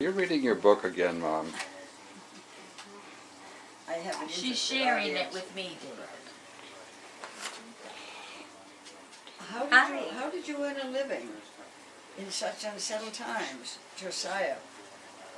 You're reading your book again, Mom. I have an She's interested sharing audience. it with me, David. How did you earn a living in such unsettled times, Josiah?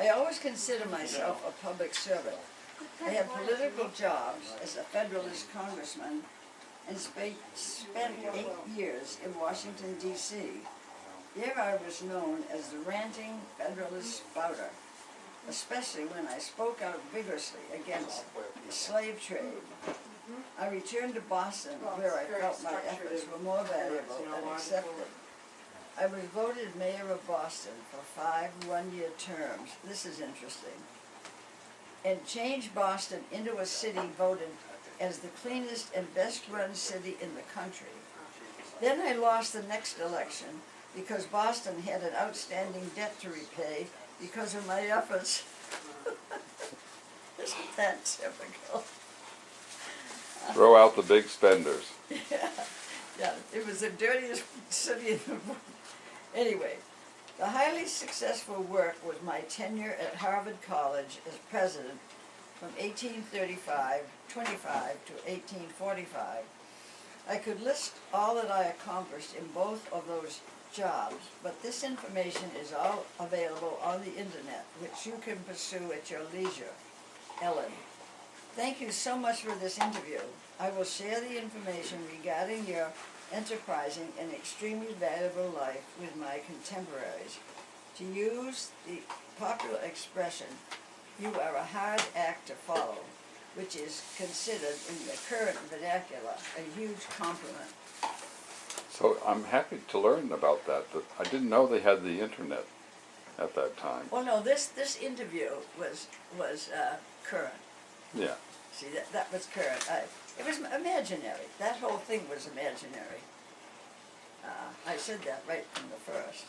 I always consider myself a public servant. I had political jobs as a Federalist congressman and spent 8 years in Washington, D.C. There I was known as the ranting Federalist spouter, especially when I spoke out vigorously against the slave trade. I returned to Boston, where I felt my efforts were more valuable and accepted. I was voted mayor of Boston for 5 one-year terms. This is interesting. And changed Boston into a city voted as the cleanest and best-run city in the country. Then I lost the next election because Boston had an outstanding debt to repay because of my efforts. Isn't that typical? Throw out the big spenders. Yeah, it was the dirtiest city in the world. Anyway, the highly successful work was my tenure at Harvard College as president from 1825 to 1845. I could list all that I accomplished in both of those jobs, but this information is all available on the internet, which you can pursue at your leisure. Ellen. Thank you so much for this interview. I will share the information regarding your enterprising and extremely valuable life with my contemporaries. To use the popular expression, you are a hard act to follow, which is considered in the current vernacular a huge compliment. So I'm happy to learn about that. But I didn't know they had the internet at that time. Well, no, this interview was current. Yeah. See, that was current. It was imaginary. That whole thing was imaginary. I said that right from the first.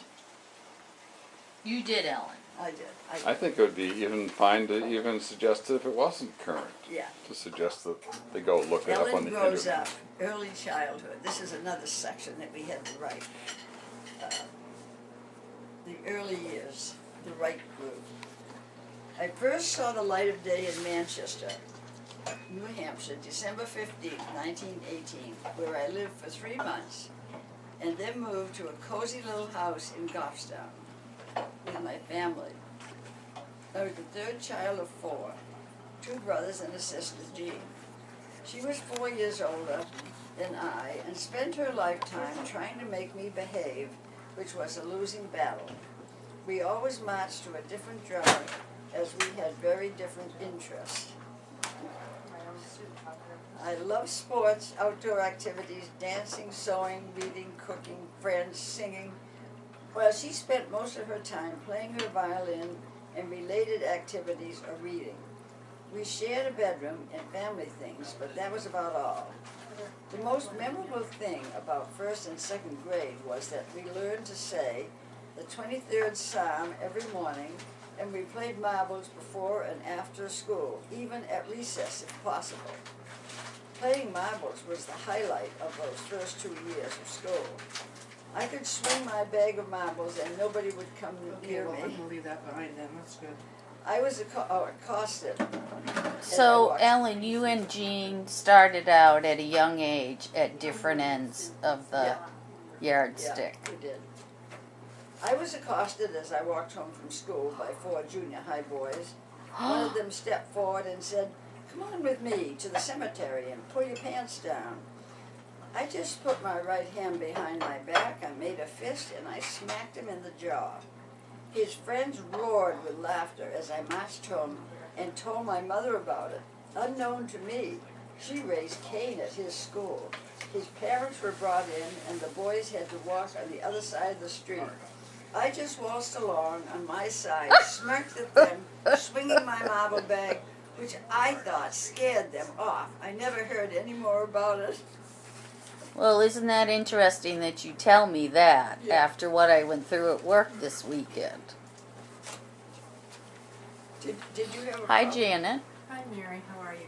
You did, Ellen. I did. I think it would be even fine to even suggest it if it wasn't current. Yeah. To suggest that they go look it up on Ellen the grows internet. up, early childhood. This is another section that we had to write. The early years, the right group. I first saw the light of day in Manchester, New Hampshire, December 15th, 1918, where I lived for 3 months, and then moved to a cozy little house in Goffstown with my family. I was the third child of 4, 2 brothers and a sister, Jean. She was 4 years older than I and spent her lifetime trying to make me behave, which was a losing battle. We always marched to a different drum as we had very different interests. I love sports, outdoor activities, dancing, sewing, reading, cooking, friends, singing. While she spent most of her time playing her violin and related activities or reading. We shared a bedroom and family things, but that was about all. The most memorable thing about first and second grade was that we learned to say the 23rd Psalm every morning, and we played marbles before and after school, even at recess if possible. Playing marbles was the highlight of those first 2 years of school. I could swing my bag of marbles and nobody would come near Well, me. I'm gonna leave that behind then, that's good. I was accosted. So, Ellen, you and Jean started out at a young age at different ends of the yardstick. Yeah, we did. I was accosted as I walked home from school by 4 junior high boys. One of them stepped forward and said, "Come on with me to the cemetery and pull your pants down." I just put my right hand behind my back, I made a fist, and I smacked him in the jaw. His friends roared with laughter as I marched home and told my mother about it. Unknown to me, she raised Cain at his school. His parents were brought in, and the boys had to walk on the other side of the street. I just waltzed along on my side, smirked at them, swinging my marble bag, which I thought scared them off. I never heard any more about it. Well, isn't that interesting that you tell me that Yeah. after what I went through at work this weekend? Did you have a Hi, problem? Janet. Hi Mary, how are you?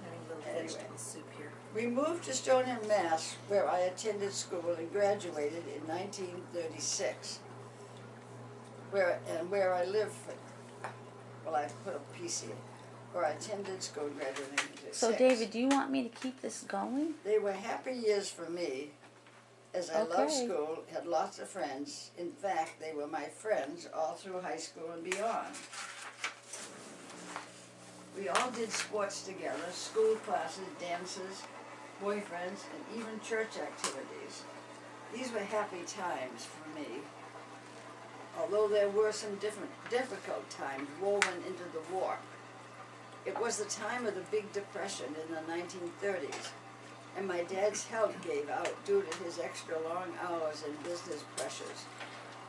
Having a little Anyway. vegetable soup here. We moved to Stoneham, Mass., where I attended school and graduated in 1936. where I live, well, I put a piece here, where I attended school, graduating in '86. So David, do you want me to keep this going? They were happy years for me, as I loved Okay. school, had lots of friends. In fact, they were my friends all through high school and beyond. We all did sports together, school classes, dances, boyfriends, and even church activities. These were happy times for me, although there were some difficult times woven into the war. It was the time of the Big Depression in the 1930s, and my dad's health gave out due to his extra long hours and business pressures.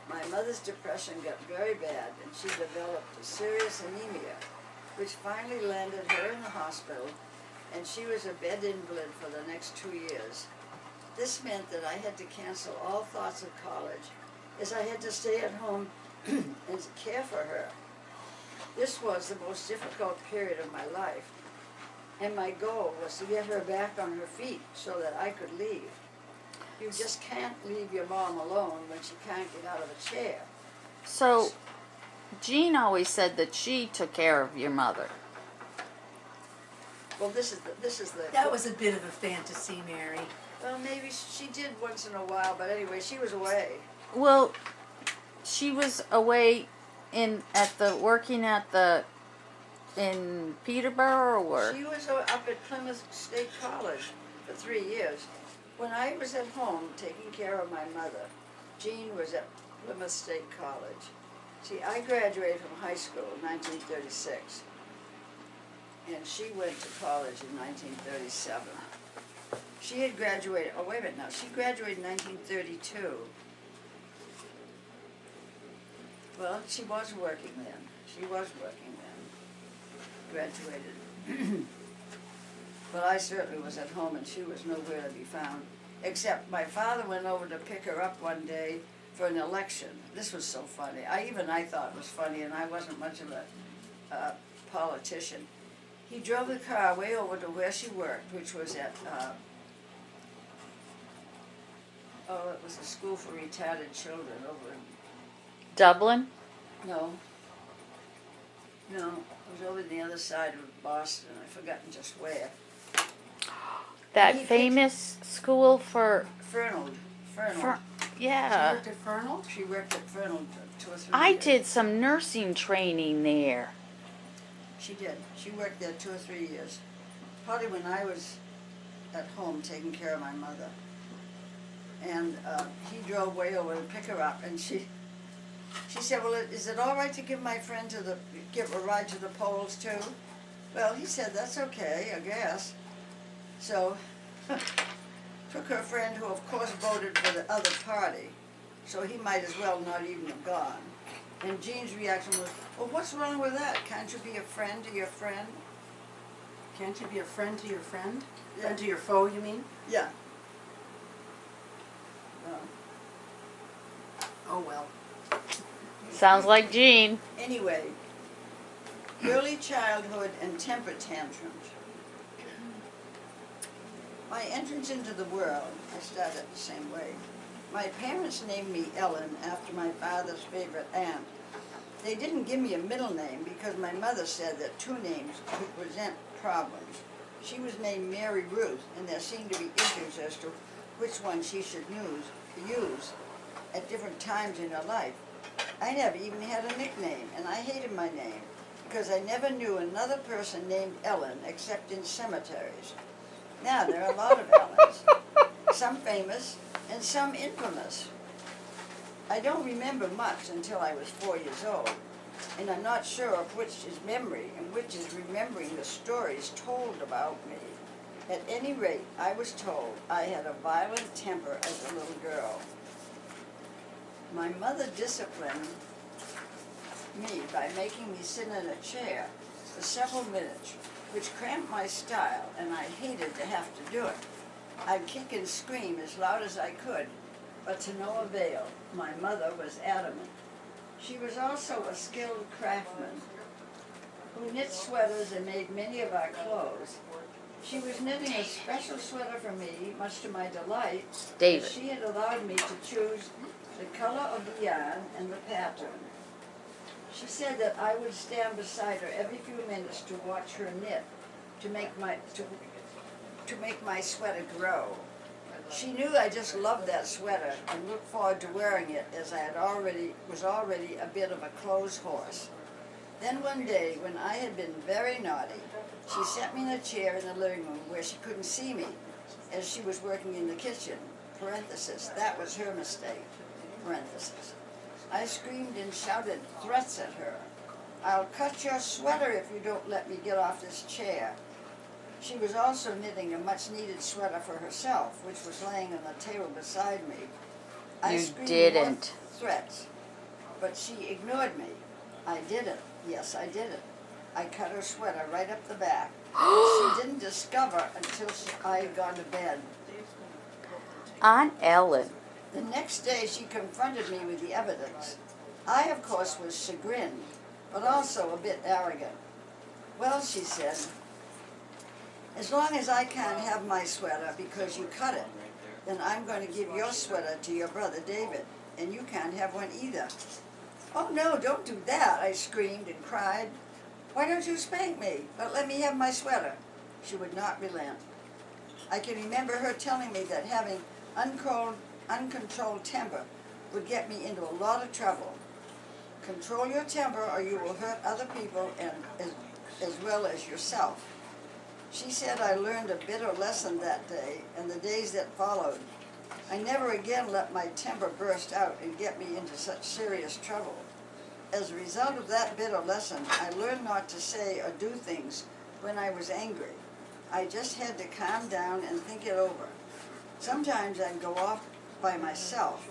My mother's depression got very bad, and she developed a serious anemia, which finally landed her in the hospital, and she was a bed invalid for the next 2 years. This meant that I had to cancel all thoughts of college, as I had to stay at home and care for her. This was the most difficult period of my life, and my goal was to get her back on her feet so that I could leave. You just can't leave your mom alone when she can't get out of a chair. So, Jean always said that she took care of your mother. Well, this is the. That was a bit of a fantasy, Mary. Well, maybe she did once in a while, but anyway, she was away. Well, she was away working in Peterborough or She was up at Plymouth State College for 3 years. When I was at home taking care of my mother, Jean was at Plymouth State College. See, I graduated from high school in 1936, and she went to college in 1937. She had graduated, oh wait a minute now, she graduated in 1932. Well, she was working then. She was working then. Graduated. But I certainly was at home and she was nowhere to be found. Except my father went over to pick her up one day for an election. This was so funny. I thought it was funny, and I wasn't much of a politician. He drove the car way over to where she worked, which was at, it was a school for retarded children over in Dublin? No. No, it was over the other side of Boston. I've forgotten just where. That He picked- famous school for Fernald. yeah. She worked at Fernald? She worked at Fernald for 2 or 3 I years. did some nursing training there. She did. She worked there 2 or 3 years. Probably when I was at home taking care of my mother. And he drove way over to pick her up, and she said, well, is it all right to give my friend give a ride to the polls too? Well, he said, that's okay, I guess. So, took her friend, who of course voted for the other party, so he might as well not even have gone. And Jean's reaction was, well, what's wrong with that? Can't you be a friend to your friend? Can't you be a friend to your friend? Yeah. Friend to your foe, you mean? Yeah. Oh, well. Sounds like Jean. Anyway, early childhood and temper tantrums. My entrance into the world, I started the same way. My parents named me Ellen after my father's favorite aunt. They didn't give me a middle name because my mother said that 2 names could present problems. She was named Mary Ruth, and there seemed to be issues as to which one she should use at different times in her life. I never even had a nickname, and I hated my name because I never knew another person named Ellen except in cemeteries. Now there are a lot of Ellens, some famous and some infamous. I don't remember much until I was 4 years old, and I'm not sure of which is memory and which is remembering the stories told about me. At any rate, I was told I had a violent temper as a little girl. My mother disciplined me by making me sit in a chair for several minutes, which cramped my style, and I hated to have to do it. I'd kick and scream as loud as I could, but to no avail. My mother was adamant. She was also a skilled craftsman who knit sweaters and made many of our clothes. She was knitting a special sweater for me, much to my delight. David. She had allowed me to choose the color of the yarn and the pattern. She said that I would stand beside her every few minutes to watch her knit, to make my sweater grow. She knew I just loved that sweater and looked forward to wearing it, as I was already a bit of a clothes horse. Then one day, when I had been very naughty, she sat me in a chair in the living room where she couldn't see me, as she was working in the kitchen. Parenthesis, that was her mistake. Parenthesis. I screamed and shouted threats at her. I'll cut your sweater if you don't let me get off this chair. She was also knitting a much-needed sweater for herself, which was laying on the table beside me. I You screamed didn't. more threats, but she ignored me. I didn't. Yes, I didn't. I cut her sweater right up the back. She didn't discover until I had gone to bed. Aunt Ellen. The next day she confronted me with the evidence. I, of course, was chagrined, but also a bit arrogant. Well, she said, as long as I can't have my sweater because you cut it, then I'm going to give your sweater to your brother David, and you can't have one either. Oh no, don't do that, I screamed and cried. Why don't you spank me, but let me have my sweater? She would not relent. I can remember her telling me that having uncontrolled temper would get me into a lot of trouble. Control your temper or you will hurt other people and as well as yourself. She said I learned a bitter lesson that day and the days that followed. I never again let my temper burst out and get me into such serious trouble. As a result of that bitter lesson, I learned not to say or do things when I was angry. I just had to calm down and think it over. Sometimes I'd go off by myself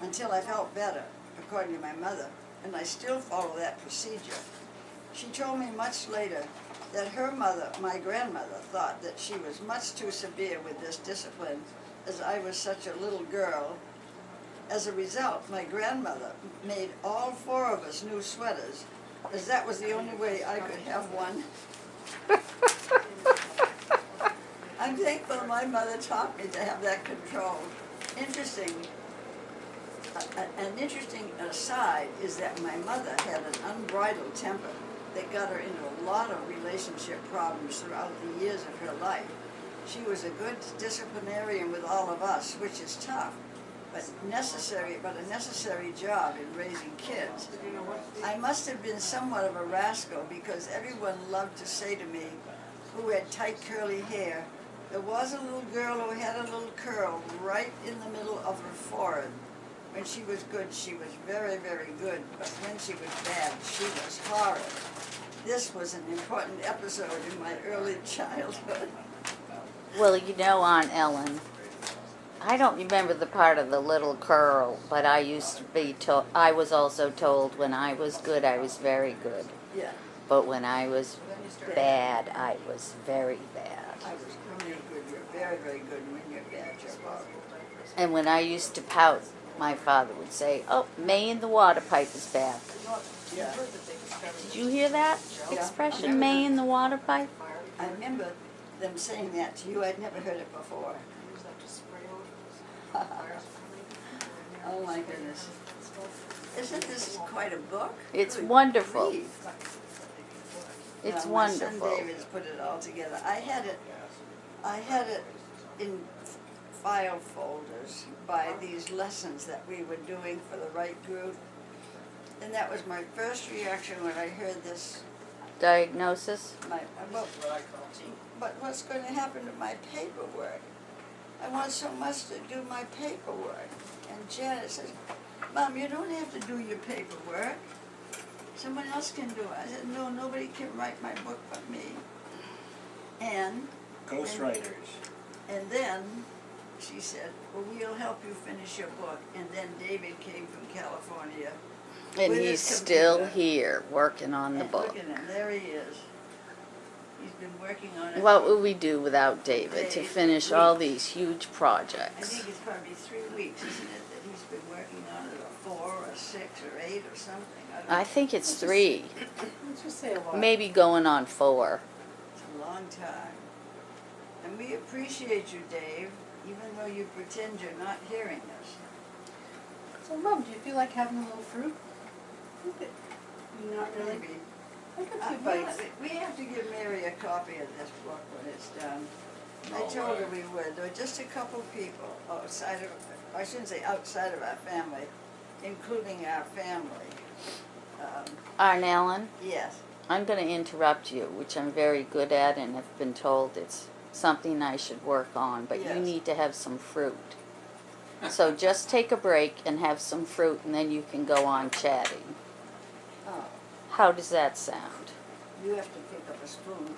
until I felt better, according to my mother, and I still follow that procedure. She told me much later that her mother, my grandmother, thought that she was much too severe with this discipline as I was such a little girl. As a result, my grandmother made all four of us new sweaters, as that was the only way I could have one. I'm thankful my mother taught me to have that control. Interesting. An interesting aside is that my mother had an unbridled temper that got her into a lot of relationship problems throughout the years of her life. She was a good disciplinarian with all of us, which is tough, but a necessary job in raising kids. I must have been somewhat of a rascal because everyone loved to say to me, who had tight curly hair, there was a little girl who had a little curl right in the middle of her forehead. When she was good, she was very, very good, but when she was bad, she was horrid. This was an important episode in my early childhood. Well, you know, Aunt Ellen, I don't remember the part of the little curl, but I used to be told, I was also told when I was good, I was very good. Yeah, But when I was bad, I was very bad. I was really good. You're very, very good when you're bad. You're horrible. And when I used to pout, my father would say, oh, May in the water pipe is back. Yeah. Did you hear that Yeah. expression, May in the water pipe? I remember them saying that to you. I'd never heard it before. Oh my goodness. Isn't this quite a book? It's Good wonderful. grief. It's My son wonderful. David's put it all together. I had it in file folders by these lessons that we were doing for the right group. And that was my first reaction when I heard this. Diagnosis? But what's going to happen to my paperwork? I want so much to do my paperwork. And Janet says, Mom, you don't have to do your paperwork. Someone else can do it. I said, no, nobody can write my book but me. And Ghostwriters. And then she said, well, we'll help you finish your book. And then David came from California. And with he's his still computer. here working on the And book. look at him, there he is. He's been working on it. What would we do without David to Dave, finish we- all these huge I projects? think it's probably 3 weeks, isn't it, that he's been working on it, or 4 or 6 or 8 or something. I I don't think it's 3, Let's just say a while. maybe going on 4. It's a long time. And we appreciate you, Dave, even though you pretend you're not hearing us. So, Mom, do you feel like having a little fruit? Not really. Maybe. Look at you, But yes. we have to give Mary a copy of this book when it's done. I No told her way. we would. There were just a couple people outside of, I shouldn't say outside of our family, including our family. Aunt Ellen, Yes. I'm going to interrupt you, which I'm very good at and have been told it's something I should work on, but you Yes. need to have some fruit. So just take a break and have some fruit, and then you can go on chatting. Oh, How does that sound? you have to pick up a spoon.